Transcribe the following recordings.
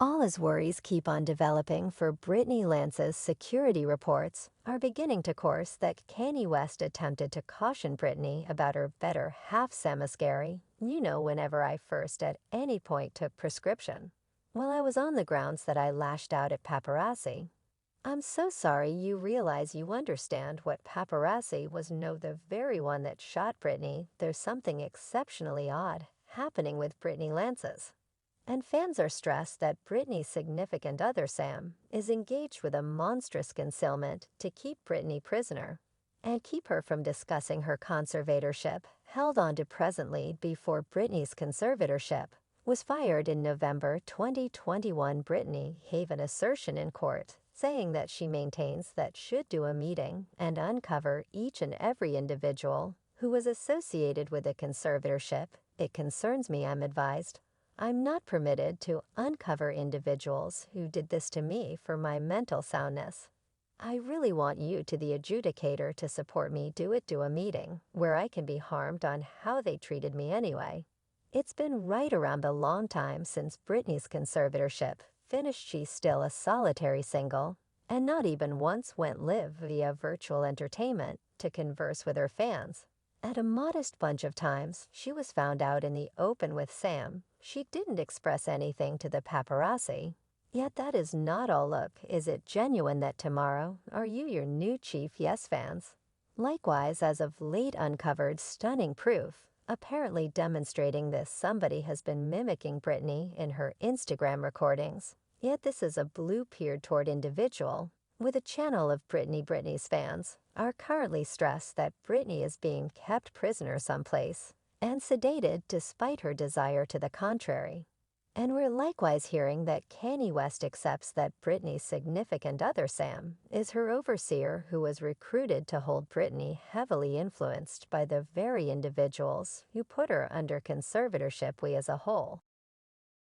All as worries keep on developing for Britney Lance's security reports are beginning to course that Kanye West attempted to caution Britney about her better half Samascary, whenever I first at any point took prescription. Well, I was on the grounds that I lashed out at paparazzi. I'm so sorry you realize you understand what paparazzi was the very one that shot Britney. There's something exceptionally odd happening with Britney Lance's. And fans are stressed that Britney's significant other, Sam, is engaged with a monstrous concealment to keep Britney prisoner and keep her from discussing her conservatorship, held on to presently before Britney's conservatorship was fired in November 2021. Britney gave an assertion in court, saying that she maintains that should do a meeting and uncover each and every individual who was associated with a conservatorship. It concerns me, I'm advised. I'm not permitted to uncover individuals who did this to me for my mental soundness. I really want you to the adjudicator to support me do a meeting where I can be harmed on how they treated me anyway. It's been right around a long time since Britney's conservatorship finished. She's still a solitary single and not even once went live via virtual entertainment to converse with her fans. At a modest bunch of times, she was found out in the open with Sam. She didn't express anything to the paparazzi. Yet that is not all. Look, is it genuine that tomorrow are you your new chief Yes fans? Likewise, as of late uncovered stunning proof, apparently demonstrating this somebody has been mimicking Britney in her Instagram recordings. Yet this is a blue-peered toward individual with a channel of Britney's fans are currently stressed that Britney is being kept prisoner someplace and sedated despite her desire to the contrary. And we're likewise hearing that Kanye West accepts that Britney's significant other, Sam, is her overseer who was recruited to hold Britney, heavily influenced by the very individuals who put her under conservatorship. We as a whole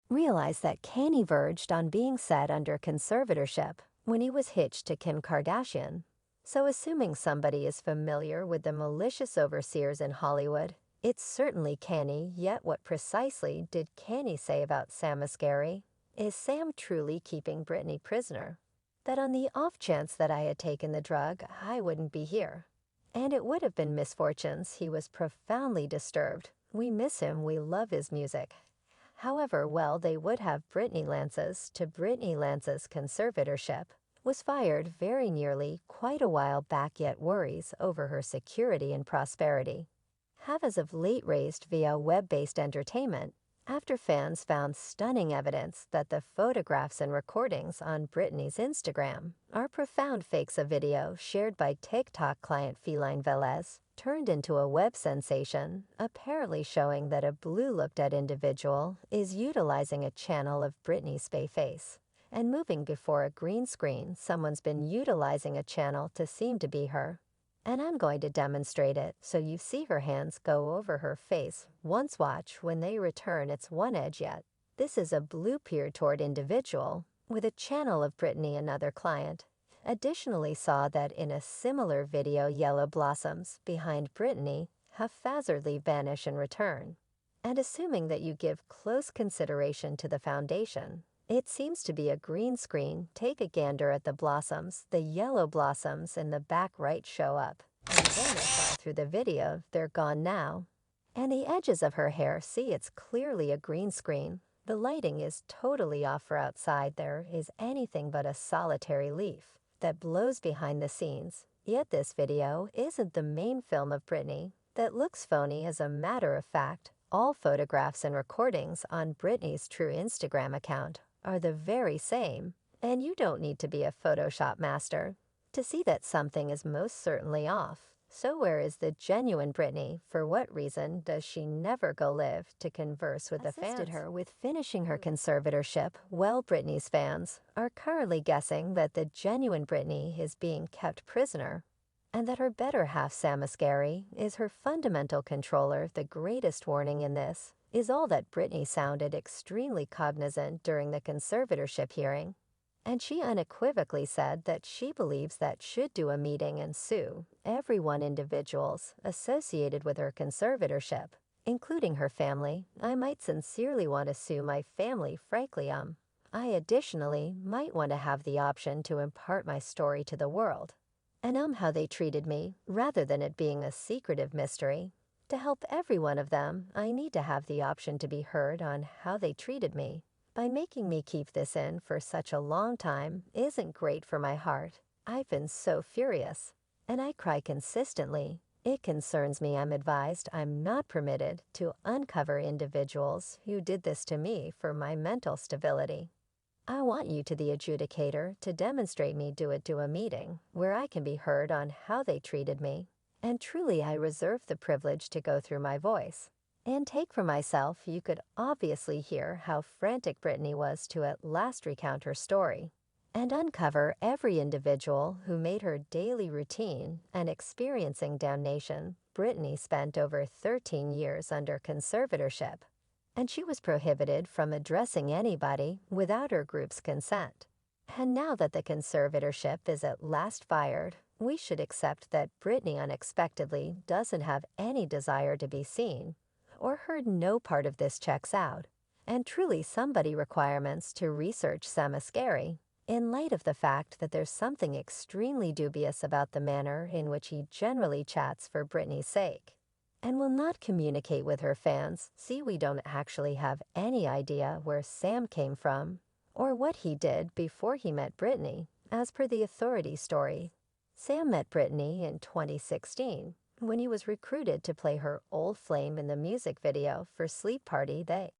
realize that Kanye verged on being set under conservatorship when he was hitched to Kim Kardashian. So assuming somebody is familiar with the malicious overseers in Hollywood, it's certainly Kanye. Yet what precisely did Kanye say about Samascary? Is Sam truly keeping Britney prisoner? That on the off chance that I had taken the drug, I wouldn't be here. And it would have been misfortunes. He was profoundly disturbed. We miss him, we love his music. However, well, they would have Britney Lance's conservatorship was fired very nearly quite a while back, yet worries over her security and prosperity have as of late raised via web-based entertainment after fans found stunning evidence that the photographs and recordings on Britney's Instagram are profound fakes. A video shared by TikTok client Feline Velez turned into a web sensation, apparently showing that a blue-looked-at individual is utilizing a channel of Britney's face and moving before a green screen. Someone's been utilizing a channel to seem to be her. And I'm going to demonstrate it so you see her hands go over her face. Once watch when they return. It's one edge yet. This is a blue-peered toward individual with a channel of Britney. Another client additionally saw that in a similar video yellow blossoms behind Britney haphazardly vanish and return. And assuming that you give close consideration to the foundation, it seems to be a green screen. Take a gander at the blossoms. The yellow blossoms in the back right show up and vanish all through the video. They're gone now. And the edges of her hair, see, it's clearly a green screen. The lighting is totally off. For outside there is anything but a solitary leaf that blows behind the scenes. Yet this video isn't the main film of Britney that looks phony. As a matter of fact, all photographs and recordings on Britney's true Instagram account are the very same, and you don't need to be a Photoshop master to see that something is most certainly off. So where is the genuine Britney? For what reason does she never go live to converse with the fans? Her with finishing her conservatorship. Well, Britney's fans are currently guessing that the genuine Britney is being kept prisoner and that her better half Samascary is her fundamental controller. The greatest warning in this is all that Britney sounded extremely cognizant during the conservatorship hearing, and she unequivocally said that she believes that should do a meeting and sue everyone individuals associated with her conservatorship, including her family. I might sincerely want to sue my family, frankly. I additionally might want to have the option to impart my story to the world and how they treated me rather than it being a secretive mystery. To help every one of them, I need to have the option to be heard on how they treated me. By making me keep this in for such a long time isn't great for my heart. I've been so furious, and I cry consistently. It concerns me I'm advised I'm not permitted to uncover individuals who did this to me for my mental stability. I want you to the adjudicator to demonstrate me do it to a meeting where I can be heard on how they treated me. And truly I reserve the privilege to go through my voice. And take for myself, you could obviously hear how frantic Britney was to at last recount her story and uncover every individual who made her daily routine and experiencing damnation. Britney spent over 13 years under conservatorship, and she was prohibited from addressing anybody without her group's consent. And now that the conservatorship is at last fired, we should accept that Britney unexpectedly doesn't have any desire to be seen or heard. No part of this checks out, and truly somebody requirements to research Samascari in light of the fact that there's something extremely dubious about the manner in which he generally chats for Britney's sake and will not communicate with her fans. See, we don't actually have any idea where Sam came from or what he did before he met Britney. As per the Authority story, Sam met Britney in 2016 when he was recruited to play her old flame in the music video for Sleep Party. They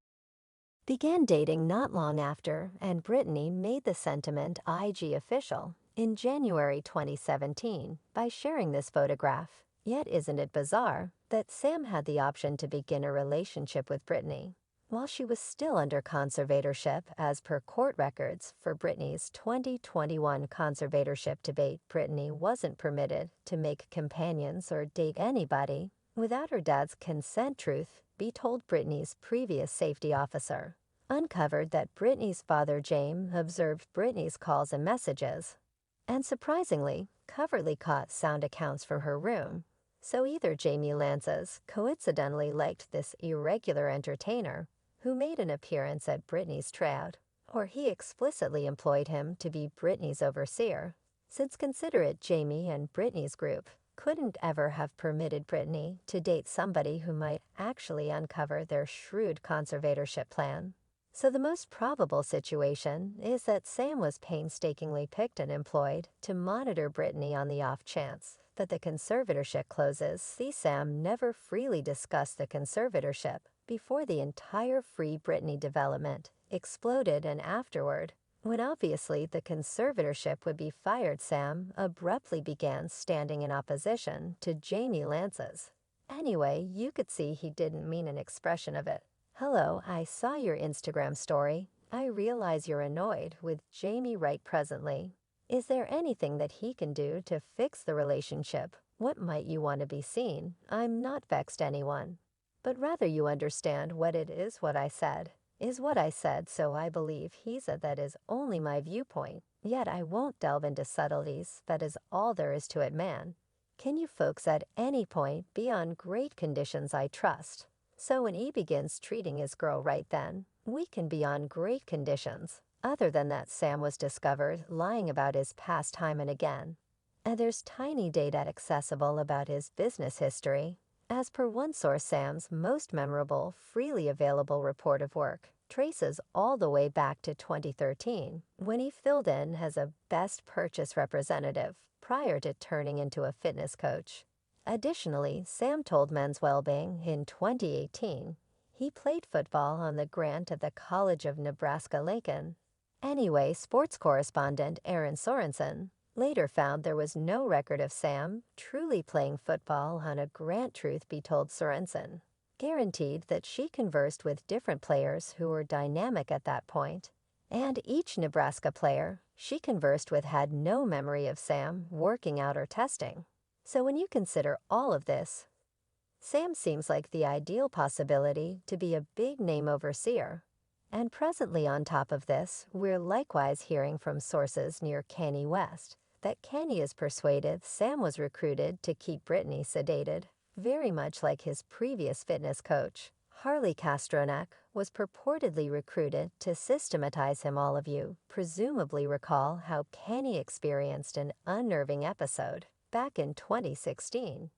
began dating not long after, and Britney made the sentiment IG official in January 2017 by sharing this photograph. Yet isn't it bizarre that Sam had the option to begin a relationship with Britney while she was still under conservatorship? As per court records for Britney's 2021 conservatorship debate, Britney wasn't permitted to make companions or date anybody without her dad's consent. Truth be told, Britney's previous safety officer uncovered that Britney's father, James, observed Britney's calls and messages, and surprisingly, covertly caught sound accounts from her room. So either Jamie Lances coincidentally liked this irregular entertainer who made an appearance at Britney's tryout, or he explicitly employed him to be Britney's overseer, since consider it, Jamie and Britney's group couldn't ever have permitted Britney to date somebody who might actually uncover their shrewd conservatorship plan. So the most probable situation is that Sam was painstakingly picked and employed to monitor Britney on the off chance that the conservatorship closes. See, Sam never freely discussed the conservatorship before the entire Free Britney development exploded, and afterward, when obviously the conservatorship would be fired, Sam abruptly began standing in opposition to Jamie Lances. Anyway, you could see he didn't mean an expression of it. Hello, I saw your Instagram story. I realize you're annoyed with Jamie right presently. Is there anything that he can do to fix the relationship? What might you want to be seen? I'm not vexed anyone, but rather you understand what it is. What I said is what I said, so I believe that is only my viewpoint. Yet I won't delve into subtleties. That is all there is to it, man. Can you folks at any point be on great conditions? I trust. So when he begins treating his girl right, then we can be on great conditions. Other than that, Sam was discovered lying about his past time and again, and there's tiny data accessible about his business history. As per one source, Sam's most memorable, freely available report of work traces all the way back to 2013, when he filled in as a best purchase representative prior to turning into a fitness coach. Additionally, Sam told Men's Wellbeing in 2018 he played football on the grant of the College of Nebraska-Lincoln. Anyway, sports correspondent Aaron Sorensen later found there was no record of Sam truly playing football on a grant. Truth be told, Sorensen guaranteed that she conversed with different players who were dynamic at that point, and each Nebraska player she conversed with had no memory of Sam working out or testing. So when you consider all of this, Sam seems like the ideal possibility to be a big-name overseer. And presently on top of this, we're likewise hearing from sources near Kanye West that Kanye is persuaded Sam was recruited to keep Britney sedated, very much like his previous fitness coach, Harley Castroneck was purportedly recruited to systematize him. All of you presumably recall how Kanye experienced an unnerving episode back in 2016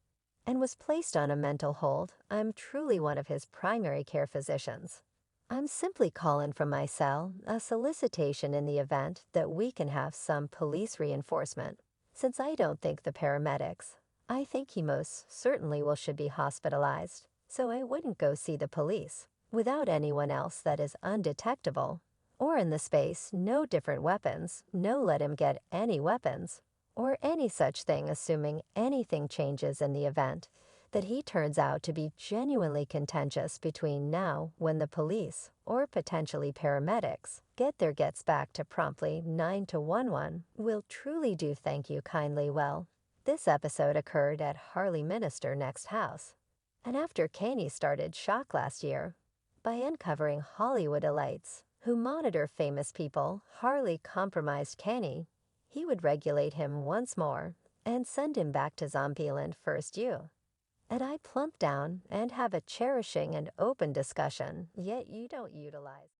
and was placed on a mental hold. I'm truly one of his primary care physicians. I'm simply calling from my cell a solicitation in the event that we can have some police reinforcement. Since I don't think the paramedics, I think he most certainly should be hospitalized, so I wouldn't go see the police without anyone else that is undetectable, or in the space, no different weapons, no let him get any weapons, or any such thing, assuming anything changes in the event that he turns out to be genuinely contentious between now when the police, or potentially paramedics, gets back to promptly 9 to 11, will truly do thank you kindly. Well, this episode occurred at Harley Minister next house, and after Kanye started shock last year by uncovering Hollywood elites who monitor famous people, Harley compromised Kanye. He would regulate him once more and send him back to Zombieland first you. And I plump down and have a cherishing and open discussion, yet you don't utilize.